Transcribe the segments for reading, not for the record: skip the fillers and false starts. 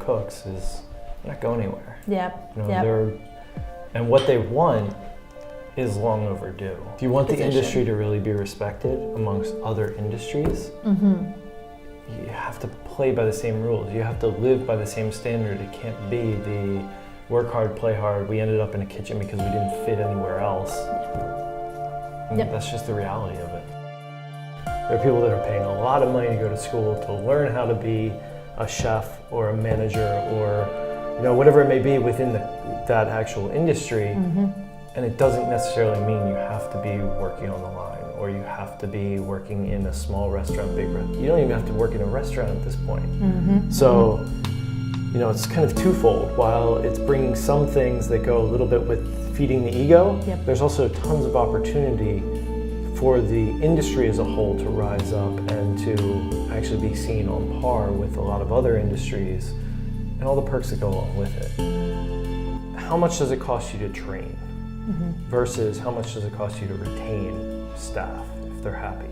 cooks is they're not going anywhere. Yep. You know, and what they want is long overdue. If you want the industry to really be respected amongst other industries, you have to play by the same rules. You have to live by the same standard. It can't be the work hard, play hard. We ended up in a kitchen because we didn't fit anywhere else. That's just the reality of it. There are people that are paying a lot of money to go to school to learn how to be a chef or a manager or whatever it may be within that actual industry. And it doesn't necessarily mean you have to be working on the line or you have to be working in a small restaurant, big restaurant. You don't even have to work in a restaurant at this point. So, it's kind of twofold. While it's bringing some things that go a little bit with feeding the ego, there's also tons of opportunity for the industry as a whole to rise up and to actually be seen on par with a lot of other industries and all the perks that go along with it. How much does it cost you to train versus how much does it cost you to retain staff if they're happy?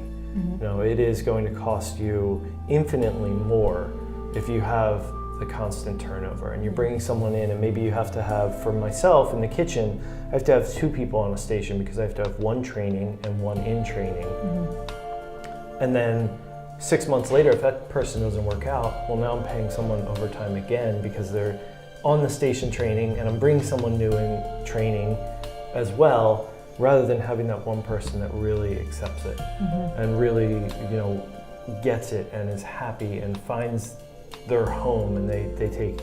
It is going to cost you infinitely more if you have the constant turnover and you're bringing someone in, and maybe you have to have, for myself in the kitchen, I have to have 2 people on a station because I have to have 1 training and 1 in training. And then 6 months later, if that person doesn't work out, well, now I'm paying someone overtime again because they're on the station training, and I'm bringing someone new in training as well, rather than having that one person that really accepts it and really, gets it and is happy and finds their home, and they take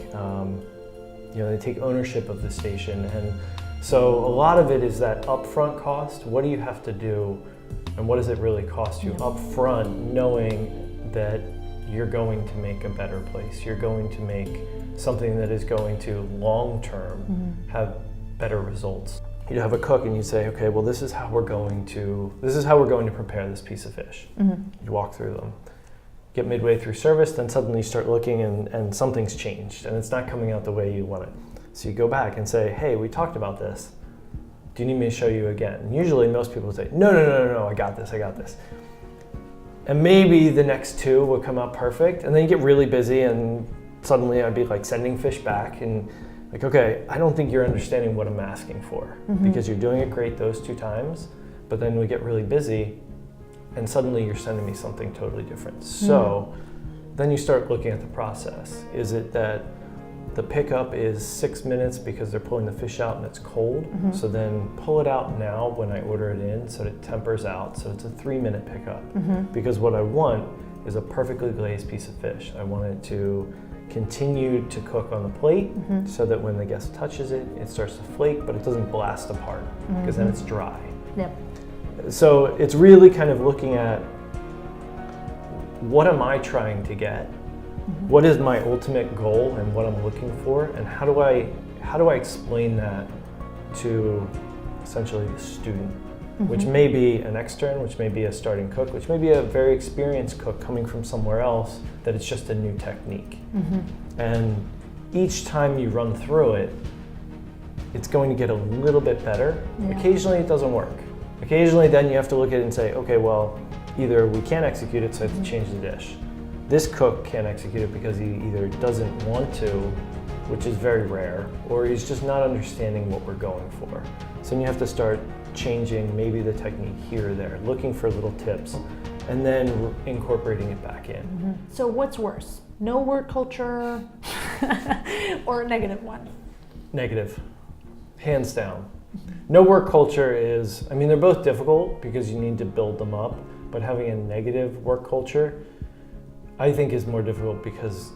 they take ownership of the station. And so a lot of it is that upfront cost. What do you have to do, and what does it really cost you upfront, knowing that you're going to make a better place, you're going to make something that is going to long term have better results. You have a cook and you say, okay, well, this is how we're going to prepare this piece of fish. You walk through them. Get midway through service, then suddenly you start looking and something's changed and it's not coming out the way you want it. So you go back and say, hey, we talked about this. Do you need me to show you again? And usually most people say, no, I got this. And maybe the next 2 will come out perfect, and then you get really busy and suddenly I'd be like sending fish back and like, okay, I don't think you're understanding what I'm asking for because you're doing it great those 2 times, but then we get really busy and suddenly you're sending me something totally different. So then you start looking at the process. Is it that the pickup is 6 minutes because they're pulling the fish out and it's cold? So then pull it out now when I order it in so it tempers out, so it's a 3-minute pickup. Because what I want is a perfectly glazed piece of fish. I want it to continue to cook on the plate so that when the guest touches it, it starts to flake, but it doesn't blast apart because then it's dry. So it's really kind of looking at, what am I trying to get? What is my ultimate goal and what I'm looking for? And how do I explain that to essentially the student, which may be an extern, which may be a starting cook, which may be a very experienced cook coming from somewhere else, that it's just a new technique. And each time you run through it, it's going to get a little bit better. Occasionally it doesn't work. Occasionally then you have to look at it and say, okay, well, either we can't execute it, so I have to change the dish. This cook can't execute it because he either doesn't want to, which is very rare, or he's just not understanding what we're going for. So then you have to start changing maybe the technique here or there, looking for little tips, and then incorporating it back in. So what's worse, no work culture or a negative one? Negative, hands down. No work culture is, they're both difficult because you need to build them up, but having a negative work culture, I think, is more difficult because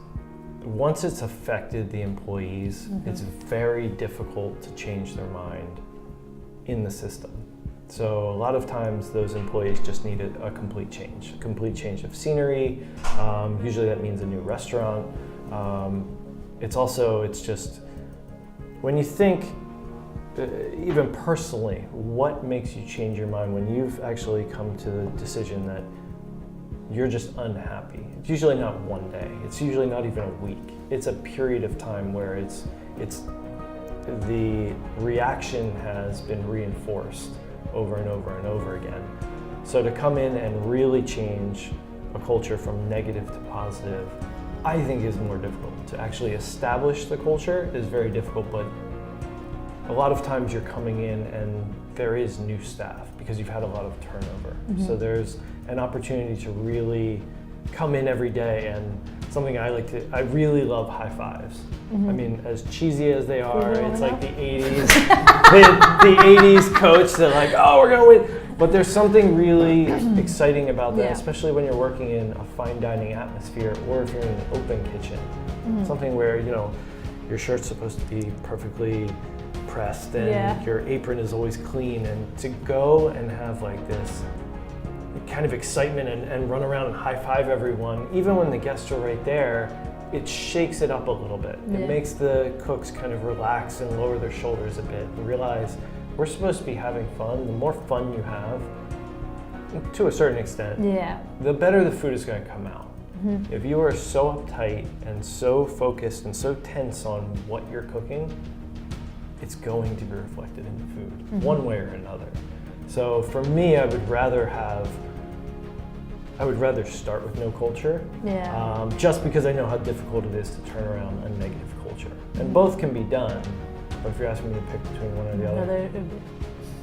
once it's affected the employees, it's very difficult to change their mind in the system. So a lot of times those employees just need a complete change of scenery. Usually that means a new restaurant. It's just, when you think, even personally, what makes you change your mind when you've actually come to the decision that you're just unhappy? It's usually not one day. It's usually not even a week. It's a period of time where it's the reaction has been reinforced over and over and over again. So to come in and really change a culture from negative to positive, I think is more difficult. to actually establish the culture is very difficult, but a lot of times you're coming in and there is new staff because you've had a lot of turnover. So there's an opportunity to really come in every day, and something I really love high fives. I mean, as cheesy as they are, it's like the 80s, the 80s coach that like, oh, we're gonna win. But there's something really exciting about that, especially when you're working in a fine dining atmosphere or if you're in an open kitchen. Something where, you know, your shirt's supposed to be perfectly pressed and your apron is always clean, and to go and have like this kind of excitement and run around and high five everyone, even when the guests are right there, it shakes it up a little bit. It makes the cooks kind of relax and lower their shoulders a bit and realize we're supposed to be having fun. The more fun you have, to a certain extent, the better the food is going to come out. If you are so uptight and so focused and so tense on what you're cooking, it's going to be reflected in the food, one way or another. So for me, I would rather start with no culture, just because I know how difficult it is to turn around a negative culture. And both can be done, but if you're asking me to pick between one or the other,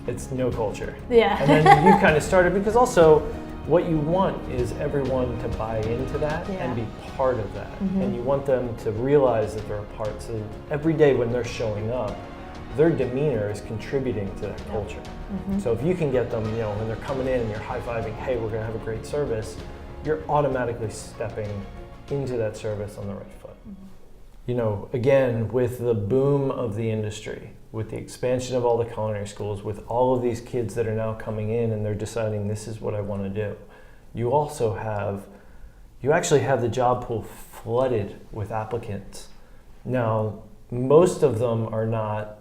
it's no culture. And then you kind of started, because also what you want is everyone to buy into that and be part of that. And you want them to realize that they're a part. So every day when they're showing up, their demeanor is contributing to that culture. So if you can get them, you know, when they're coming in and you're high-fiving, hey, we're gonna have a great service, you're automatically stepping into that service on the right foot. You know, again, with the boom of the industry, with the expansion of all the culinary schools, with all of these kids that are now coming in and they're deciding this is what I wanna do, you actually have the job pool flooded with applicants. Now, most of them are not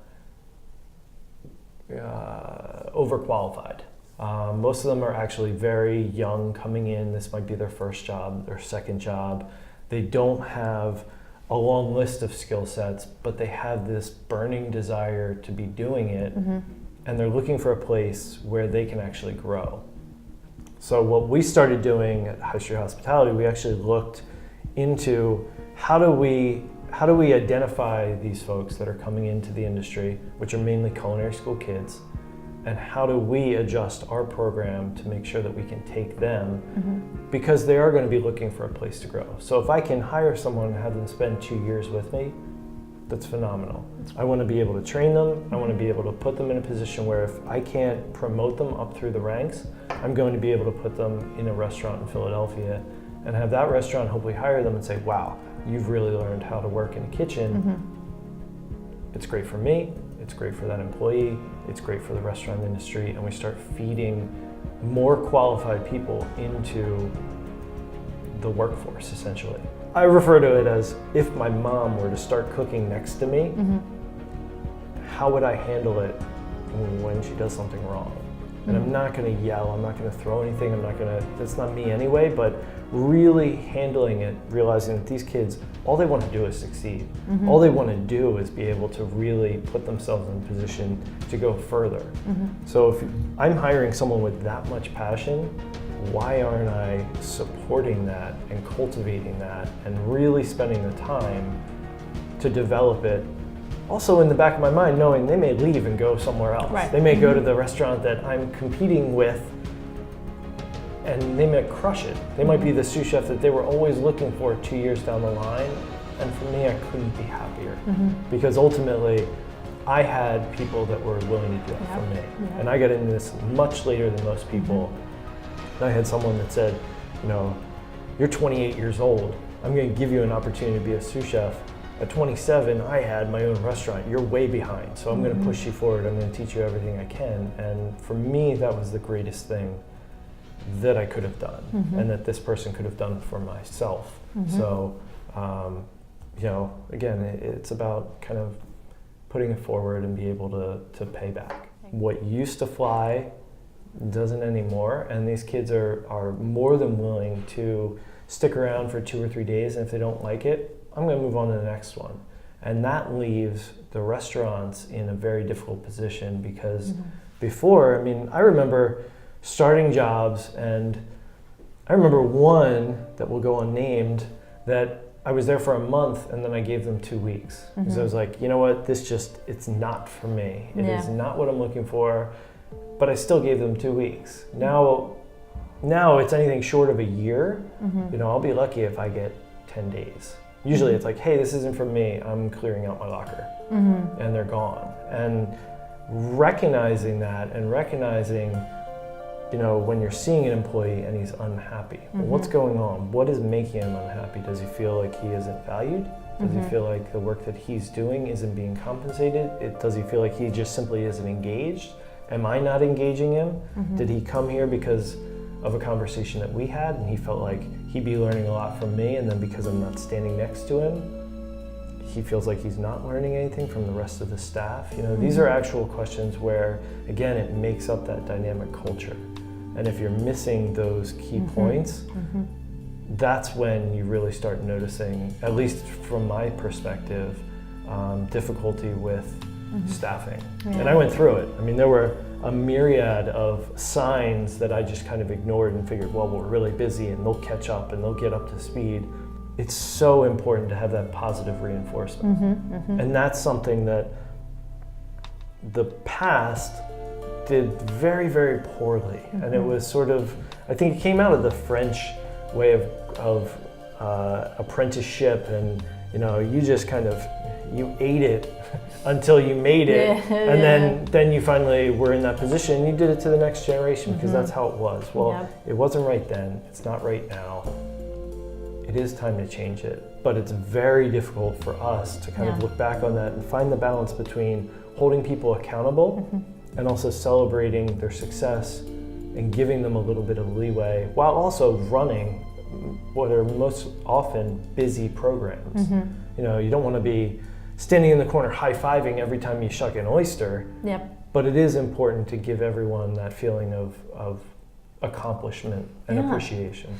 overqualified. Most of them are actually very young coming in. This might be their first job, their second job. They don't have a long list of skill sets, but they have this burning desire to be doing it, and they're looking for a place where they can actually grow. So what we started doing at High Street Hospitality, we actually looked into how do we identify these folks that are coming into the industry, which are mainly culinary school kids, and how do we adjust our program to make sure that we can take them, because they are going to be looking for a place to grow. So if I can hire someone and have them spend 2 years with me, that's phenomenal. I want to be able to train them. I want to be able to put them in a position where if I can't promote them up through the ranks, I'm going to be able to put them in a restaurant in Philadelphia and have that restaurant hopefully hire them and say, wow, you've really learned how to work in a kitchen. It's great for me, it's great for that employee, it's great for the restaurant industry, and we start feeding more qualified people into the workforce, essentially. I refer to it as, if my mom were to start cooking next to me, how would I handle it when she does something wrong? And I'm not gonna yell, I'm not gonna throw anything, that's not me anyway, but really handling it, realizing that these kids, all they want to do is succeed. All they want to do is be able to really put themselves in a position to go further. So if I'm hiring someone with that much passion, why aren't I supporting that and cultivating that and really spending the time to develop it? Also in the back of my mind, knowing they may leave and go somewhere else. They may go to the restaurant that I'm competing with, and they might crush it. They might be the sous chef that they were always looking for 2 years down the line. And for me, I couldn't be happier, because ultimately I had people that were willing to do that for me. And I got into this much later than most people. And I had someone that said, you know, you're 28 years old. I'm going to give you an opportunity to be a sous chef. At 27, I had my own restaurant. You're way behind, so I'm going to push you forward. I'm going to teach you everything I can. And for me, that was the greatest thing that I could have done, and that this person could have done for myself. So, you know, again, it's about kind of putting it forward and be able to pay back. What used to fly doesn't anymore, and these kids are more than willing to stick around for 2 or 3 days, and if they don't like it, I'm going to move on to the next one. And that leaves the restaurants in a very difficult position, because before, I mean, I remember starting jobs, and I remember one that will go unnamed that I was there for a month and then I gave them 2 weeks. Because I was like, you know what, it's not for me. It is not what I'm looking for, but I still gave them 2 weeks. Now it's anything short of a year. You know, I'll be lucky if I get 10 days. Usually it's like, hey, this isn't for me, I'm clearing out my locker. And they're gone. And recognizing that and recognizing, you know, when you're seeing an employee and he's unhappy, well, what's going on? What is making him unhappy? Does he feel like he isn't valued? Does he feel like the work that he's doing isn't being compensated? Does he feel like he just simply isn't engaged? Am I not engaging him? Did he come here because of a conversation that we had and he felt like he'd be learning a lot from me, and then because I'm not standing next to him, he feels like he's not learning anything from the rest of the staff? You know, these are actual questions where, again, it makes up that dynamic culture. And if you're missing those key points, that's when you really start noticing, at least from my perspective, difficulty with staffing. And I went through it. I mean, there were a myriad of signs that I just kind of ignored and figured, well, we're really busy and they'll catch up and they'll get up to speed. It's so important to have that positive reinforcement. And that's something that the past did very, very poorly. And it was sort of, I think it came out of the French way of apprenticeship, and you know, you just kind of, you ate it until you made it, and then you finally were in that position and you did it to the next generation because that's how it was. Well, it wasn't right then, it's not right now. It is time to change it, but it's very difficult for us to kind of look back on that and find the balance between holding people accountable and also celebrating their success and giving them a little bit of leeway while also running what are most often busy programs. You know, you don't want to be standing in the corner high-fiving every time you shuck an oyster, but it is important to give everyone that feeling of accomplishment and appreciation.